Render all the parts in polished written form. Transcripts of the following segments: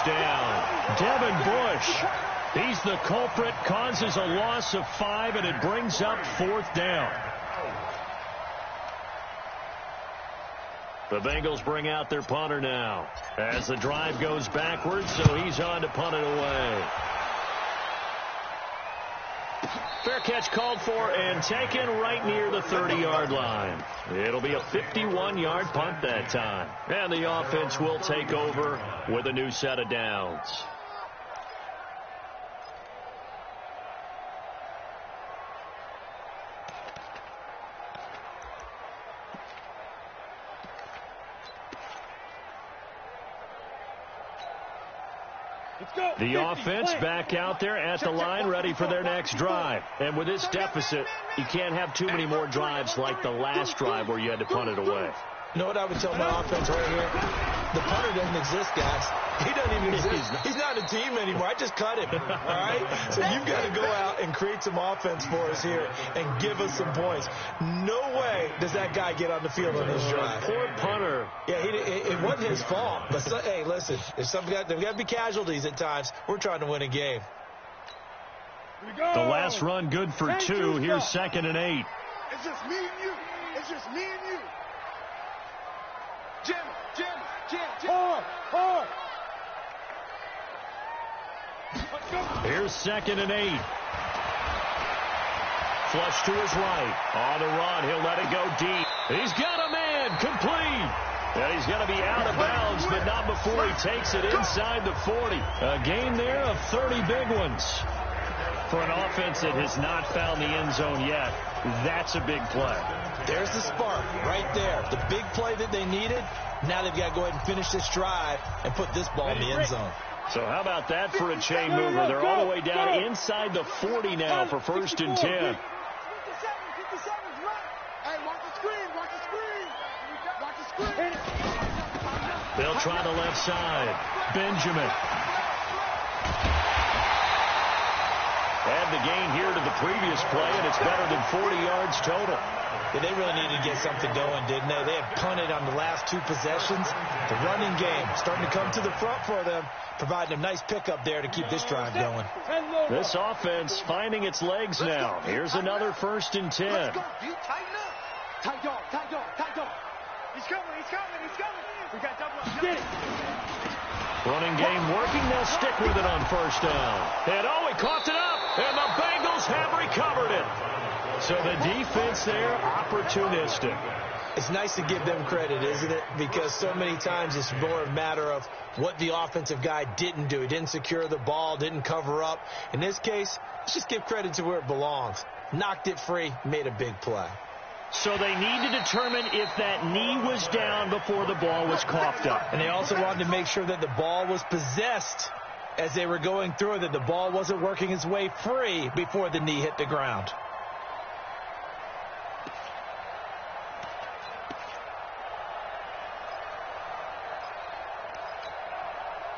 down. Devin Bush, he's the culprit, causes a loss of 5, and it brings up 4th down. The Bengals bring out their punter now as the drive goes backwards, so he's on to punt it away. Fair catch called for and taken right near the 30-yard line. It'll be a 51-yard punt that time. And the offense will take over with a new set of downs. The offense back out there at the line, ready for their next drive. And with this deficit, you can't have too many more drives like the last drive where you had to punt it away. You know what I would tell my offense right here? The punter doesn't exist, guys. He doesn't even exist. He's not a team anymore. I just cut him, all right? So you've got to go out and create some offense for us here and give us some points. No way does that guy get on the field on this drive. Poor punter. Yeah, it wasn't his fault. But, hey, listen, if there's got to be casualties at times. We're trying to win a game. The last run good for 2. Here's 2nd and 8. It's just me and you. It's just me and you. Jim. Hard. Here's 2nd and 8. Flush to his right. On the run, he'll let it go deep. He's got a man, complete. And he's going to be out of bounds, but not before he takes it inside the 40. A gain there of 30 big ones. For an offense that has not found the end zone yet, that's a big play. There's the spark right there. The big play that they needed. Now they've got to go ahead and finish this drive and put this ball in the end zone. So how about that for a chain mover? They're all the way down inside the 40 now for 1st and 10. 57's right. Hey, watch the screen. Watch the screen. They'll try the left side. Benjamin. Add the gain here to the previous play, and it's better than 40 yards total. Yeah, they really needed to get something going, didn't they? They had punted on the last 2 possessions. The running game starting to come to the front for them, providing a nice pickup there to keep this drive going. This offense finding its legs now. Here's another 1st and 10. Let's go, dude. Tighten up. Tight dog. He's coming. We got double up. Get it. Running game working. They'll stick with it on 1st down. And he coughed it up. And the Bengals have recovered it. So the defense there, opportunistic. It's nice to give them credit, isn't it? Because so many times it's more a matter of what the offensive guy didn't do. He didn't secure the ball, didn't cover up. In this case, let's just give credit to where it belongs. Knocked it free, made a big play. So they need to determine if that knee was down before the ball was coughed up. And they also wanted to make sure that the ball was possessed as they were going through it, that the ball wasn't working its way free before the knee hit the ground.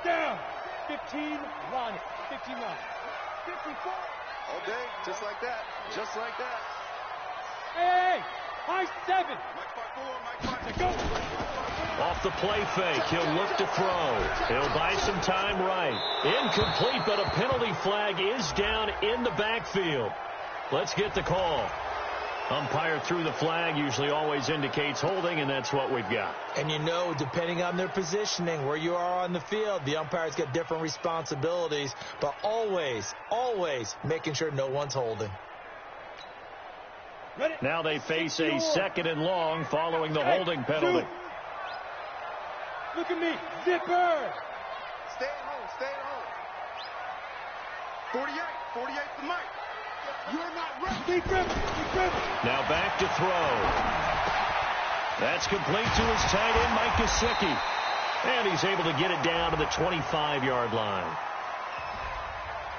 Down. 15 line it. 59. 54. All day, just like that. Just like that. Hey! High 7. Mike Go. Off the play fake, he'll look to throw. He'll buy some time right. Incomplete, but a penalty flag is down in the backfield. Let's get the call. Umpire threw the flag, usually always indicates holding, and that's what we've got. And you know, depending on their positioning, where you are on the field, the umpire's got different responsibilities, but always making sure no one's holding. Now they face a 2nd and long following the holding penalty. Look at me. Zipper. Stay at home. 48 for Mike. You're not ready. Keep gripping. Now back to throw. That's complete to his tight end, Mike Gesicki. And he's able to get it down to the 25-yard line.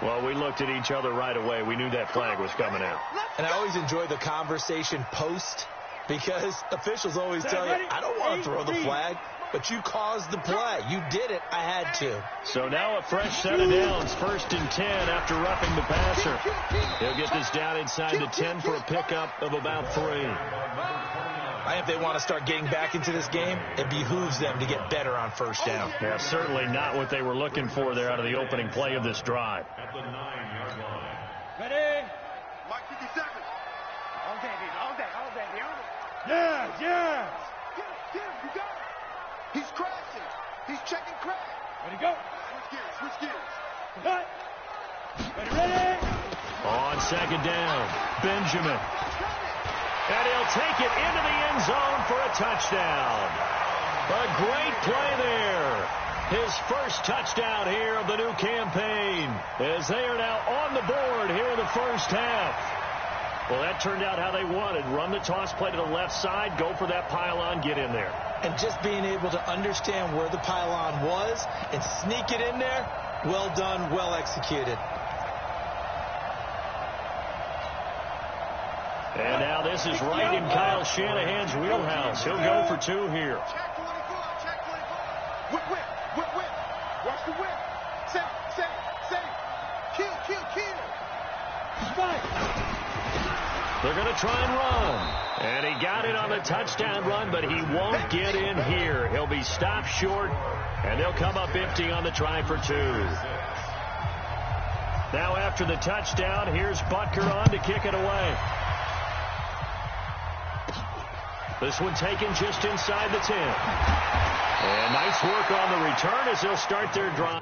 Well, we looked at each other right away. We knew that flag was coming out. And I always enjoy the conversation post, because officials always tell you, I don't want to throw the flag, but you caused the play. You did it. I had to. So now a fresh set of downs, 1st and 10 after roughing the passer. He'll get this down inside the 10 for a pickup of about 3. I think if they want to start getting back into this game, it behooves them to get better on first down. Yeah, certainly not what they were looking for there out of the opening play of this drive. At the 9-yard line. Ready? Mike 57. All day, baby. All day. All day. All day. Yeah, yeah. Get him. You got him. He's crashing. He's checking crash. Ready, go. Switch gears. Cut. Ready. On second down, Benjamin. And he'll take it into the end zone for a touchdown. A great play there. His first touchdown here of the new campaign, as they are now on the board here in the first half. Well, that turned out how they wanted. Run the toss play to the left side, go for that pylon, get in there. And just being able to understand where the pylon was and sneak it in there, well done, well executed. And now this is right in Kyle Shanahan's wheelhouse. He'll go for 2 here. Check 24. Whip. Watch the whip. Save. Kill. They're going to try and run. And he got it on the touchdown run, but he won't get in here. He'll be stopped short, and they'll come up empty on the try for 2. Now after the touchdown, here's Butker on to kick it away. This one taken just inside the 10. And nice work on the return as they'll start their drive.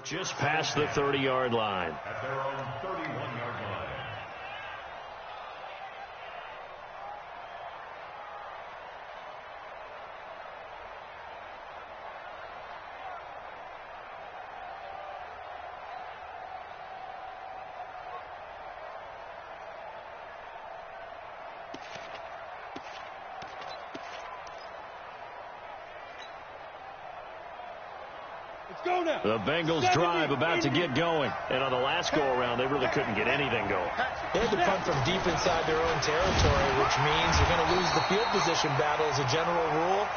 Just past the 30-yard line. At their own 31-yard line. The Bengals drive about to get going. And on the last go-around, they really couldn't get anything going. They had to punt from deep inside their own territory, which means you're going to lose the field position battle as a general rule.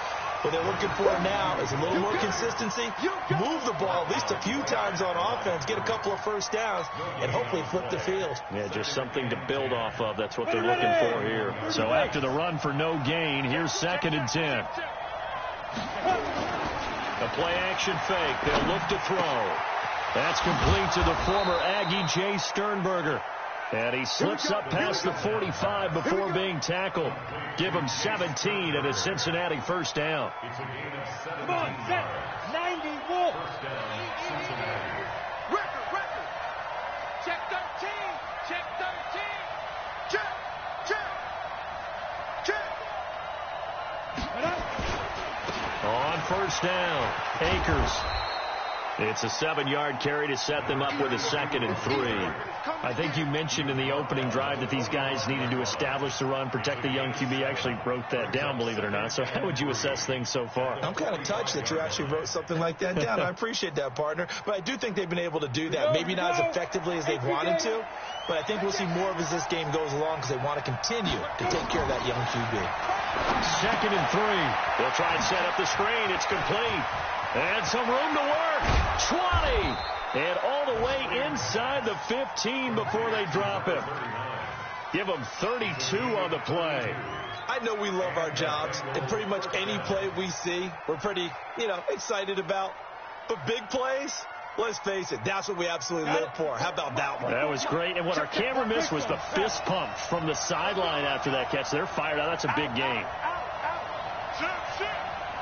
What they're looking for now is a little more consistency, move the ball at least a few times on offense, get a couple of first downs, and hopefully flip the field. Yeah, just something to build off of. That's what they're looking for here. So after the run for no gain, here's 2nd and 10. A play-action fake. They'll look to throw. That's complete to the former Aggie, Jay Sternberger. And he slips up past the 45 before being tackled. Give him 17 and a Cincinnati first down. Come on, set. 91. Record. Check 13. Check 13. Check. On first down, Akers. It's a 7-yard carry to set them up with a 2nd and 3. I think you mentioned in the opening drive that these guys needed to establish the run, protect the young QB. I actually wrote that down, believe it or not. So how would you assess things so far? I'm kind of touched that you actually wrote something like that down. I appreciate that, partner. But I do think they've been able to do that. Maybe not as effectively as they've wanted to, but I think we'll see more of as this game goes along because they want to continue to take care of that young QB. 2nd and 3. They'll try and set up the screen. It's complete. And some room to work. 20. And all the way inside the 15 before they drop him. Give them 32 on the play. I know we love our jobs, and pretty much any play we see, we're pretty, excited about. But big plays, let's face it, that's what we absolutely live for. How about that one? That was great. And what our camera missed was the fist pump from the sideline after that catch. They're fired out. That's a big game.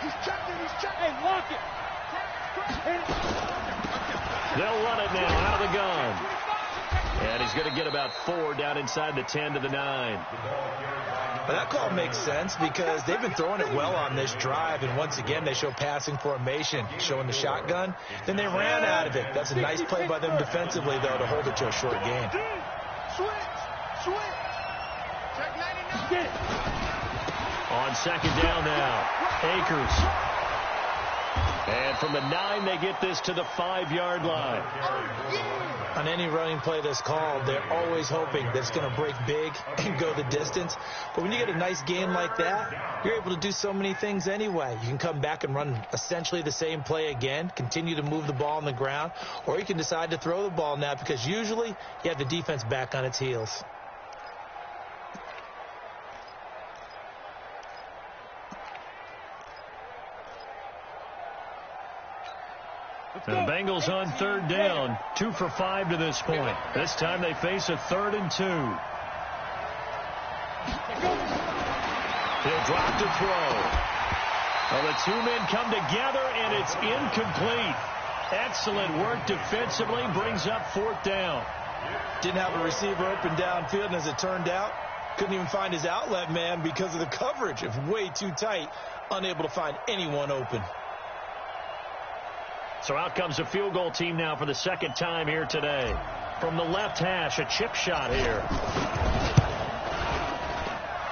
He's checking. Hey, lock it. They'll run it now out of the gun. And he's going to get about 4 down inside the 10 to the 9. Well, that call makes sense because they've been throwing it well on this drive, and once again they show passing formation, showing the shotgun. Then they ran out of it. That's a nice play by them defensively, though, to hold it to a short gain. Switch. Check 99. On 2nd down now, Akers. And from the 9, they get this to the 5-yard line. On any running play that's called, they're always hoping that it's going to break big and go the distance. But when you get a nice gain like that, you're able to do so many things anyway. You can come back and run essentially the same play again, continue to move the ball on the ground, or you can decide to throw the ball now because usually you have the defense back on its heels. The Bengals on 3rd down, 2 for 5 to this point. This time they face a 3rd and 2. He'll drop to throw. Well, the 2 men come together, and it's incomplete. Excellent work defensively, brings up 4th down. Didn't have a receiver open downfield, and as it turned out, couldn't even find his outlet man because of the coverage. It was way too tight, unable to find anyone open. So out comes a field goal team now for the 2nd time here today. From the left hash, a chip shot here.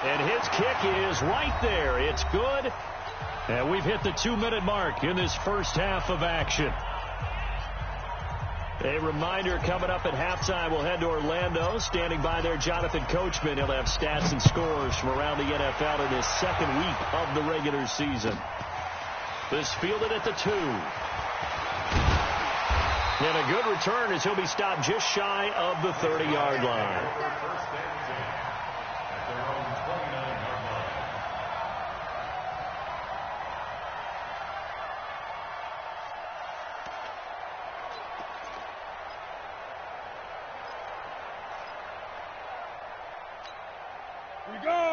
And his kick is right there. It's good. And we've hit the 2-minute mark in this first half of action. A reminder coming up at halftime, we'll head to Orlando. Standing by there, Jonathan Coachman. He'll have stats and scores from around the NFL in his 2nd week of the regular season. This fielded at the 2. And a good return as he'll be stopped just shy of the 30-yard line.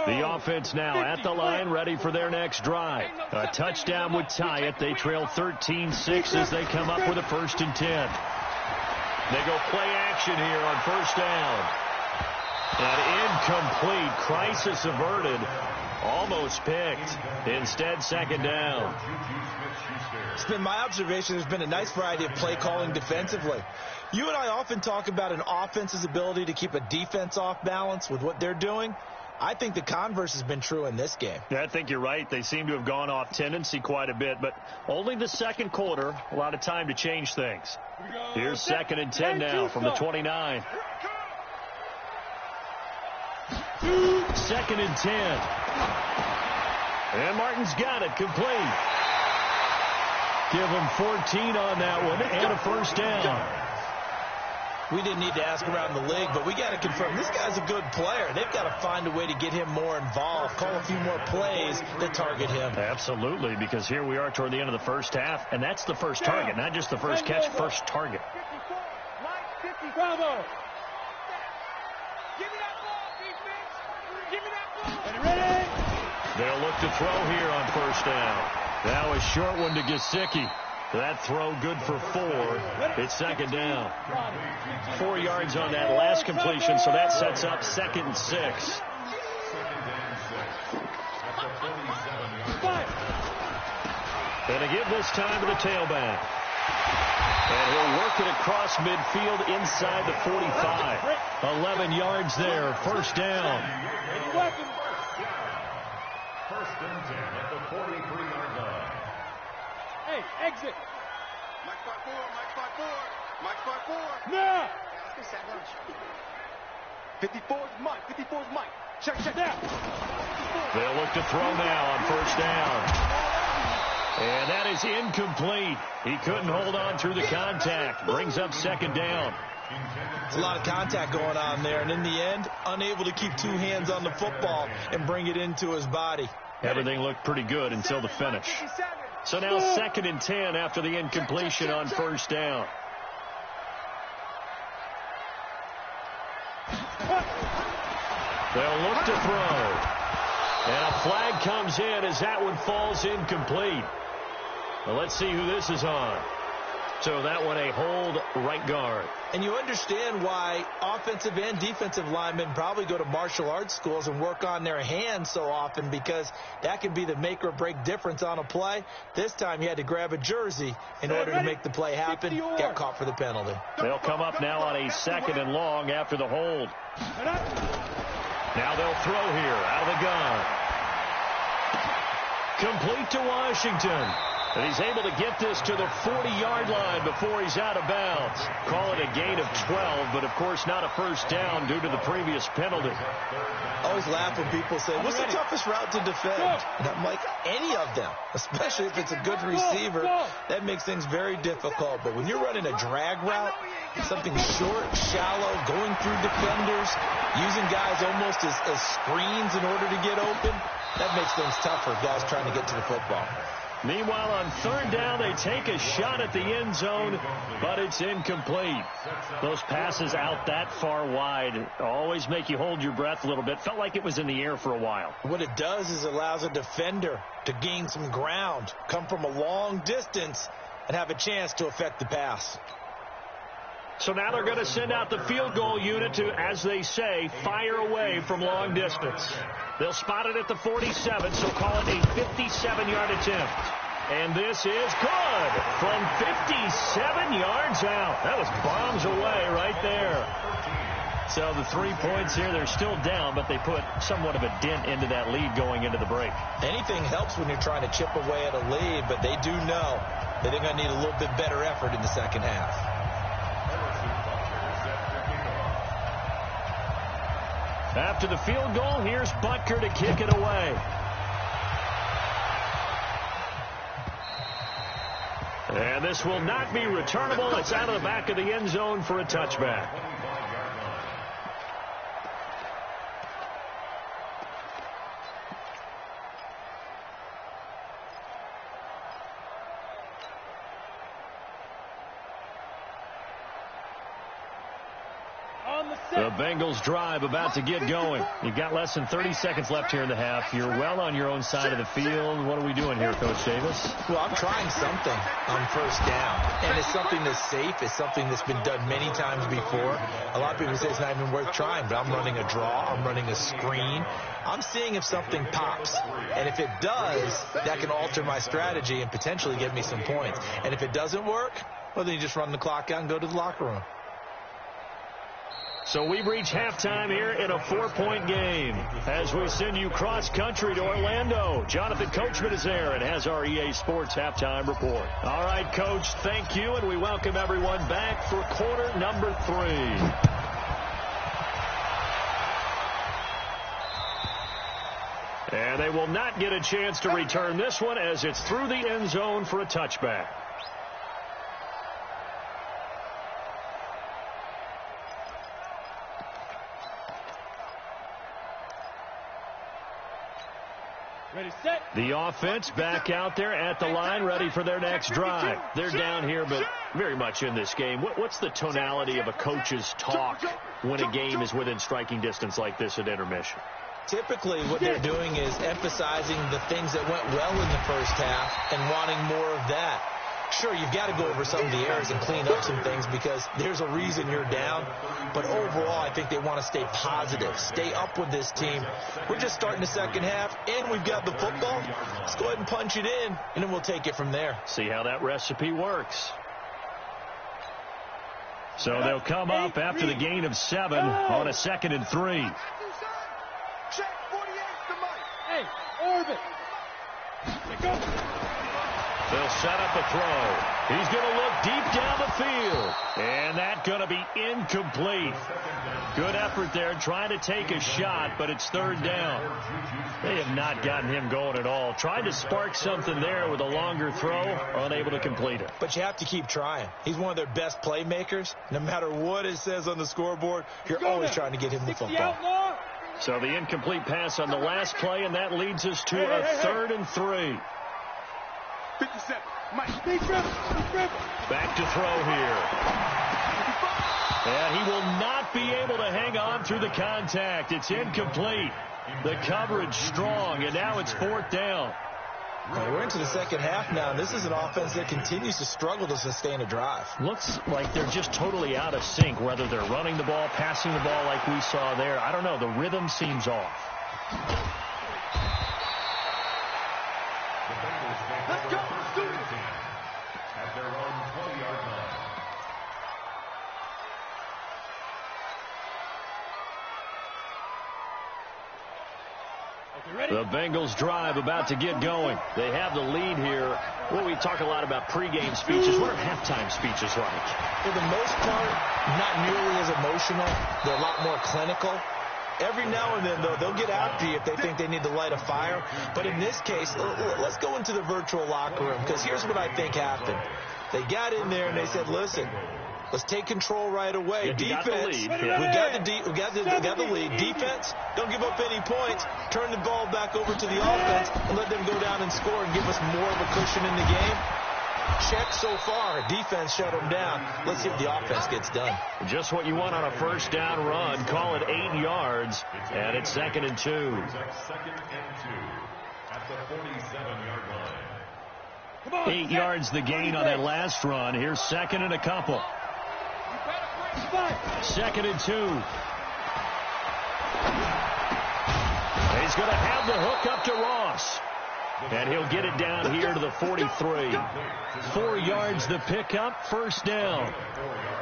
The offense now at the line, ready for their next drive. A touchdown would tie it. They trail 13-6 as they come up with a 1st and 10. They go play action here on 1st down. An incomplete, crisis averted, almost picked. Instead, 2nd down. It's been my observation there's been a nice variety of play calling defensively. You and I often talk about an offense's ability to keep a defense off balance with what they're doing. I think the converse has been true in this game. Yeah, I think you're right. They seem to have gone off tendency quite a bit, but only the 2nd quarter, a lot of time to change things. Here's 2nd and 10 now from the 29. 2nd and 10. And Martin's got it, complete. Give him 14 on that one and a first down. We didn't need to ask around the league, but we got to confirm this guy's a good player. They've got to find a way to get him more involved, call a few more plays that target him. Absolutely, because here we are toward the end of the first half, and that's the first target, not just the first catch, first target. Bravo. Give me that ball, defense. Give me that ball. Ready? They'll look to throw here on first down. That was short one to Gesicki. That throw good for 4. It's second down. 4 yards on that last completion, so that sets up 2nd and 6. And to give this time to the tailback. And he'll work it across midfield inside the 45. 11 yards there, first down. First and 10 at the 43-yard line. Hey, exit. Mike 5-4, Mike 5-4, Mike 5-4. No. 54's Mike, 54's Mike. Check now. They'll look to throw now on first down. And that is incomplete. He couldn't hold on through the contact. Brings up second down. It's a lot of contact going on there, and in the end, unable to keep 2 hands on the football and bring it into his body. Everything looked pretty good until the finish. So now 2nd and 10 after the incompletion on first down. They'll look to throw. And a flag comes in as that one falls incomplete. Well, let's see who this is on. So that one a hold right guard. And you understand why offensive and defensive linemen probably go to martial arts schools and work on their hands so often, because that can be the make or break difference on a play. This time he had to grab a jersey in order to make the play happen. Got caught for the penalty. They'll come up now on a 2nd and long after the hold. Now they'll throw here out of the gun. Complete to Washington. And he's able to get this to the 40-yard line before he's out of bounds. Call it a gain of 12, but of course not a first down due to the previous penalty. I always laugh when people say, what's the toughest route to defend? And I'm like, any of them, especially if it's a good receiver. That makes things very difficult. But when you're running a drag route, something short, shallow, going through defenders, using guys almost as screens in order to get open, that makes things tougher, guys trying to get to the football. Meanwhile, on third down, they take a shot at the end zone, but it's incomplete. Those passes out that far wide always make you hold your breath a little bit. Felt like it was in the air for a while. What it does is allows a defender to gain some ground, come from a long distance, and have a chance to affect the pass. So now they're going to send out the field goal unit to, as they say, fire away from long distance. They'll spot it at the 47, so call it a 57-yard attempt. And this is good from 57 yards out. That was bombs away right there. So the 3 points here, they're still down, but they put somewhat of a dent into that lead going into the break. Anything helps when you're trying to chip away at a lead, but they do know that they're going to need a little bit better effort in the second half. After the field goal, here's Butker to kick it away. And this will not be returnable. It's out of the back of the end zone for a touchback. The Bengals drive about to get going. You've got less than 30 seconds left here in the half. You're well on your own side of the field. What are we doing here, Coach Davis? Well, I'm trying something on first down. And it's something that's safe. It's something that's been done many times before. A lot of people say it's not even worth trying, but I'm running a draw. I'm running a screen. I'm seeing if something pops. And if it does, that can alter my strategy and potentially get me some points. And if it doesn't work, well, then you just run the clock out and go to the locker room. So we reach halftime here in a 4-point game as we send you cross-country to Orlando. Jonathan Coachman is there and has our EA Sports halftime report. All right, Coach, thank you, and we welcome everyone back for quarter number 3. And they will not get a chance to return this one as it's through the end zone for a touchback. Ready, set. The offense back out there at the line, ready for their next drive. They're down here, but very much in this game. What's the tonality of a coach's talk when a game is within striking distance like this at intermission? Typically, what they're doing is emphasizing the things that went well in the first half and wanting more of that. Sure, you've got to go over some of the errors and clean up some things because there's a reason you're down. But overall, I think they want to stay positive, stay up with this team. We're just starting the second half, and we've got the football. Let's go ahead and punch it in, and then we'll take it from there. See how that recipe works. So they'll come up after the gain of 7 on a 2nd and 3. Check 48 to Mike. Hey, orbit. Go. They'll set up a throw. He's going to look deep down the field. And that's going to be incomplete. Good effort there trying to take a shot, but it's 3rd down. They have not gotten him going at all. Tried to spark something there with a longer throw, unable to complete it. But you have to keep trying. He's one of their best playmakers. No matter what it says on the scoreboard, you're always trying to get him the football. So the incomplete pass on the last play, and that leads us to a 3rd and 3. 57. Mike. Back to throw here. And he will not be able to hang on through the contact. It's incomplete. The coverage strong, and now it's 4th down. We're into the second half now. This is an offense that continues to struggle to sustain a drive. Looks like they're just totally out of sync, whether they're running the ball, passing the ball like we saw there. I don't know. The rhythm seems off. Let's go. At their own 20-yard line. The Bengals drive about to get going. They have the lead here. Well, we talk a lot about pregame speeches. What are halftime speeches like? For the most part, not nearly as emotional. They're a lot more clinical. Every now and then, though, they'll get after you if they think they need to light a fire. But in this case, let's go into the virtual locker room, because here's what I think happened. They got in there and they said, listen, let's take control right away. Defense, we got the lead. Defense, don't give up any points. Turn the ball back over to the offense and let them go down and score and give us more of a cushion in the game. Check so far. Defense shut them down. Let's see if the offense gets done. Just what you want on a 1st down run. Call it 8 yards, and it's 2nd and 2. 2nd and 2 at the 47-yard line. 8 yards the gain on that last run. Here's 2nd and a couple. 2nd and 2. He's going to have the hook up to Ross. And he'll get it down here to the 43. 4 yards the pickup, 1st down.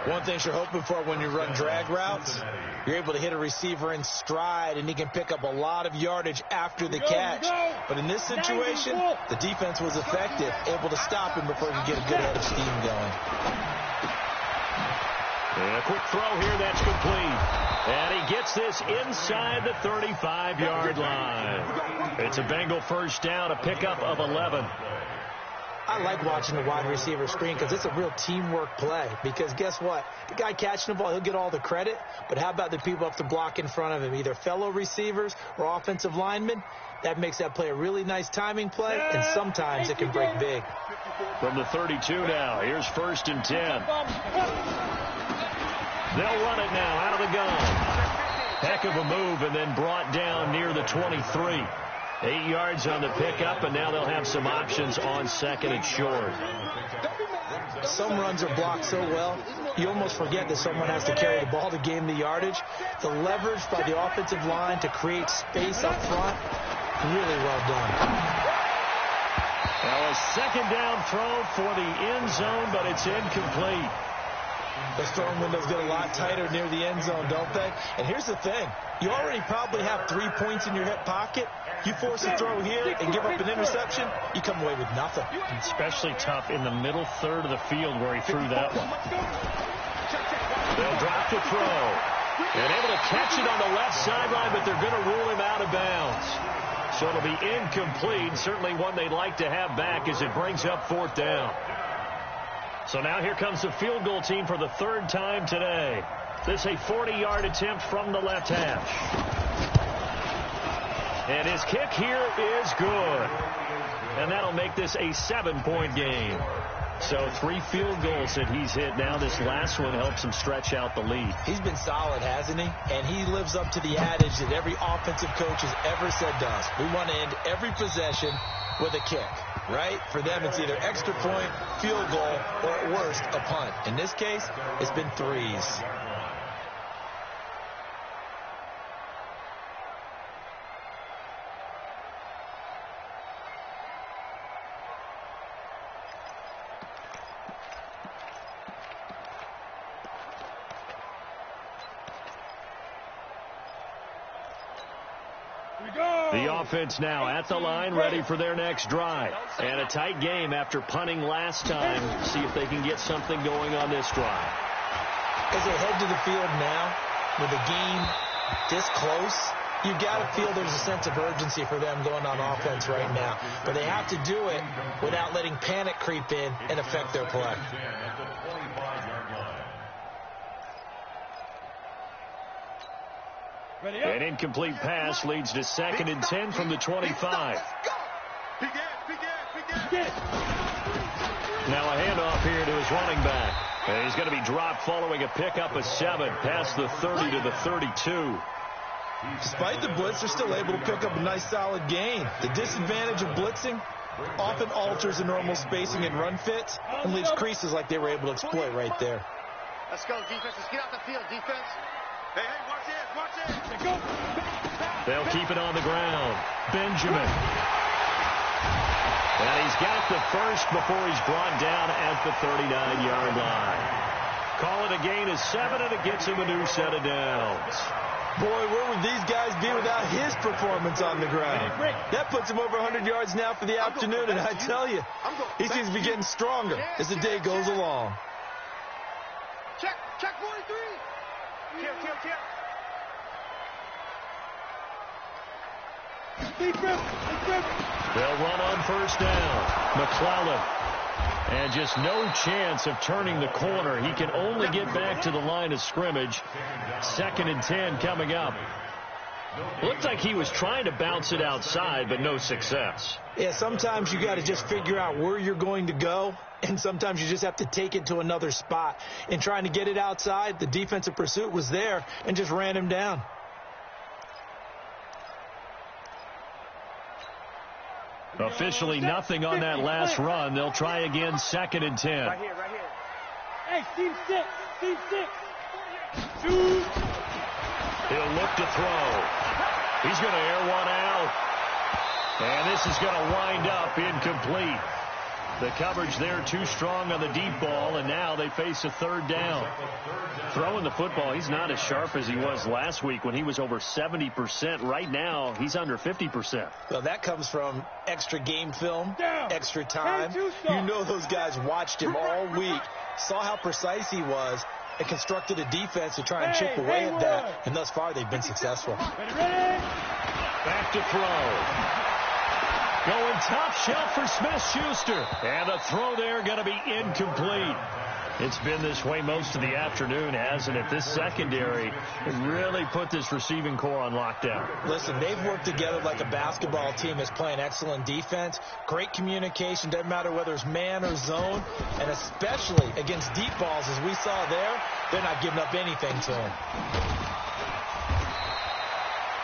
One thing you're hoping for when you run drag routes, you're able to hit a receiver in stride, and he can pick up a lot of yardage after the catch. But in this situation, the defense was effective, able to stop him before he could get a good head of steam going. And a quick throw here, that's complete. And he gets this inside the 35-yard line. It's a Bengal 1st down, a pickup of 11. I like watching the wide receiver screen because it's a real teamwork play. Because guess what? The guy catching the ball, he'll get all the credit. But how about the people up to block in front of him, either fellow receivers or offensive linemen? That makes that play a really nice timing play, and sometimes it can break big. From the 32 now, here's 1st and 10. They'll run it now out of the gun. Heck of a move, and then brought down near the 23. 8 yards on the pickup, and now they'll have some options on 2nd and short. Some runs are blocked so well, you almost forget that someone has to carry the ball to gain the yardage. The leverage by the offensive line to create space up front, really well done. Now a 2nd down throw for the end zone, but it's incomplete. Those throwing windows get a lot tighter near the end zone, don't they? And here's the thing. You already probably have 3 points in your hip pocket. You force a throw here and give up an interception, you come away with nothing. Especially tough in the middle third of the field where he threw that one. They'll drop the throw. And able to catch it on the left sideline, but they're going to rule him out of bounds. So it'll be incomplete. Certainly one they'd like to have back as it brings up 4th down. So now here comes the field goal team for the 3rd time today. This is a 40-yard attempt from the left hash. And his kick here is good. And that'll make this a 7-point game. So 3 field goals that he's hit now. This last one helps him stretch out the lead. He's been solid, hasn't he? And he lives up to the adage that every offensive coach has ever said to us. We want to end every possession with a kick, right? For them, it's either extra point, field goal, or at worst, a punt. In this case, it's been 3s. The offense now at the line, ready for their next drive. And a tight game after punting last time. See if they can get something going on this drive. As they head to the field now, with the game this close, you got to feel there's a sense of urgency for them going on offense right now. But they have to do it without letting panic creep in and affect their play. An incomplete pass leads to 2nd and 10 from the 25. Now a handoff here to his running back. And he's going to be dropped following a pickup of 7 past the 30 to the 32. Despite the blitz, they're still able to pick up a nice solid gain. The disadvantage of blitzing often alters the normal spacing and run fits and leaves creases like they were able to exploit right there. Let's go, defense. Let's get out the field, defense. Hey, watch this, watch this. Go. They'll keep it on the ground. Benjamin. And he's got the first before he's brought down at the 39-yard line. Call it a gain of 7, and it gets him a new set of downs. Boy, where would these guys be without his performance on the ground? That puts him over 100 yards now for the afternoon, and I tell you, he seems to be getting stronger as the day goes along. Check 43. Kill. They'll run on 1st down. McClellan. And just no chance of turning the corner. He can only get back to the line of scrimmage. 2nd and 10 coming up. Looked like he was trying to bounce it outside, but no success. Yeah, sometimes you got to just figure out where you're going to go, and sometimes you just have to take it to another spot. In trying to get it outside, the defensive pursuit was there and just ran him down. Officially nothing on that last run. They'll try again, 2nd and 10. Right here. Hey, team 6. Shoot. He'll look to throw. He's going to air one out. And this is going to wind up incomplete. The coverage there too strong on the deep ball, and now they face a 3rd down. Throwing the football, he's not as sharp as he was last week when he was over 70%. Right now, he's under 50%. Well, that comes from extra game film, extra time. You know those guys watched him all week, saw how precise he was, and constructed a defense to try and chip away at that. And thus far, they've been successful. Back to throw. Going top shelf for Smith-Schuster. And the throw there going to be incomplete. It's been this way most of the afternoon, hasn't it? This secondary has really put this receiving core on lockdown. Listen, they've worked together like a basketball team that's playing excellent defense. Great communication, doesn't matter whether it's man or zone. And especially against deep balls, as we saw there, they're not giving up anything to them.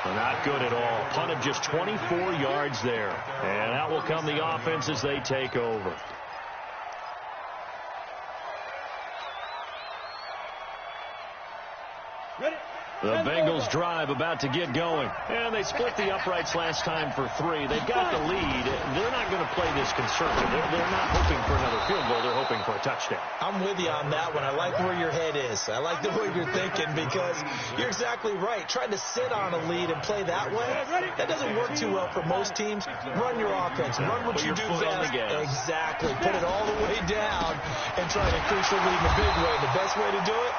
Not good at all. Punt of just 24 yards there. And out will come the offense as they take over. The Bengals drive about to get going. And they split the uprights last time for 3. They've got the lead. They're not going to play this conservative. They're not hoping for another field goal. They're hoping for a touchdown. I'm with you on that one. I like where your head is. I like the way you're thinking because you're exactly right. Trying to sit on a lead and play that way, that doesn't work too well for most teams. Run your offense. Run what you do best. Exactly. Put it all the way down and try to increase your lead in a big way. The best way to do it,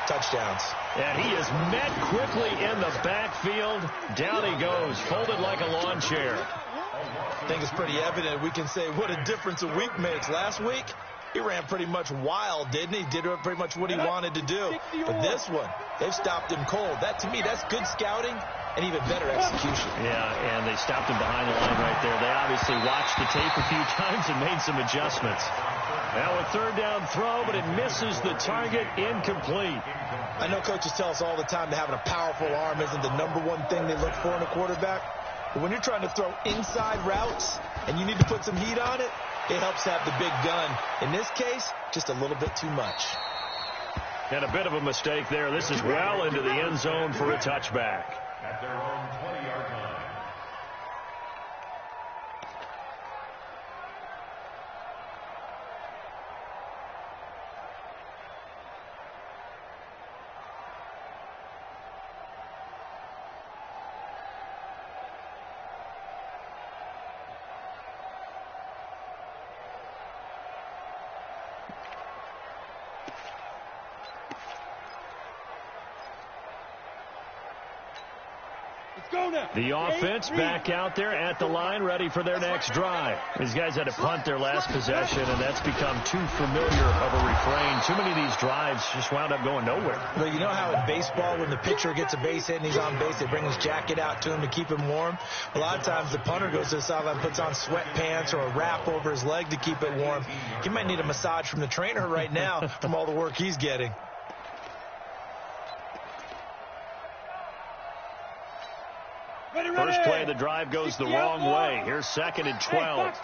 touchdowns. And he is met quickly in the backfield. Down he goes, folded like a lawn chair. I think it's pretty evident. We can say what a difference a week makes. Last week, he ran pretty much wild, didn't he? Did pretty much what he wanted to do. But this one, they've stopped him cold. That, to me, that's good scouting and even better execution. Yeah, and they stopped him behind the line right there. They obviously watched the tape a few times and made some adjustments. Now a third down throw, but it misses the target, incomplete. I know coaches tell us all the time that having a powerful arm isn't the number one thing they look for in a quarterback. But when you're trying to throw inside routes and you need to put some heat on it, it helps have the big gun. In this case, just a little bit too much. And a bit of a mistake there. This is well into the end zone for a touchback. At their own 20-yard line. The offense back out there at the line, ready for their next drive. These guys had to punt their last possession, and that's become too familiar of a refrain. Too many of these drives just wound up going nowhere. Well, you know how in baseball, when the pitcher gets a base hit and he's on base, they bring his jacket out to him to keep him warm? A lot of times the punter goes to the sideline, puts on sweatpants or a wrap over his leg to keep it warm. He might need a massage from the trainer right now from all the work he's getting. First play of the drive goes the wrong way. Here's 2nd and 12.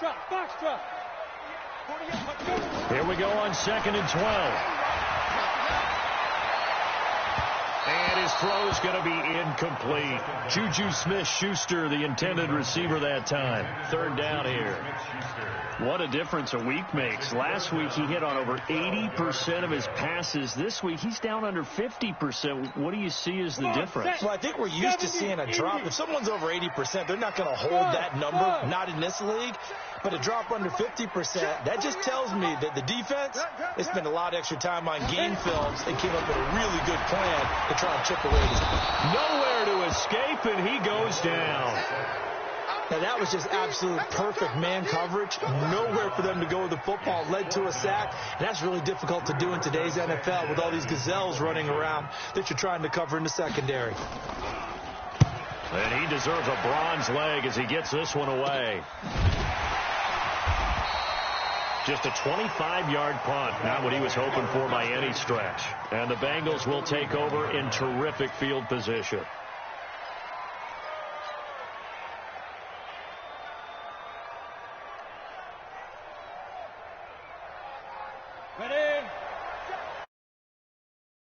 Here we go on 2nd and 12. And his throw is going to be incomplete. Juju Smith-Schuster, the intended receiver that time. 3rd down here. What a difference a week makes. Last week he hit on over 80% of his passes. This week he's down under 50%. What do you see as the difference? Well, I think we're used to seeing a drop. If someone's over 80%, they're not going to hold that number, not in this league. But a drop under 50%, that just tells me that the defense, they spent a lot of extra time on game films and came up with a really good plan to try and chip away this. Nowhere to escape, and he goes down. Now, that was just absolute perfect man coverage. Nowhere for them to go with the football. Led to a sack. And that's really difficult to do in today's NFL with all these gazelles running around that you're trying to cover in the secondary. And he deserves a bronze leg as he gets this one away. Just a 25-yard punt. Not what he was hoping for by any stretch. And the Bengals will take over in terrific field position.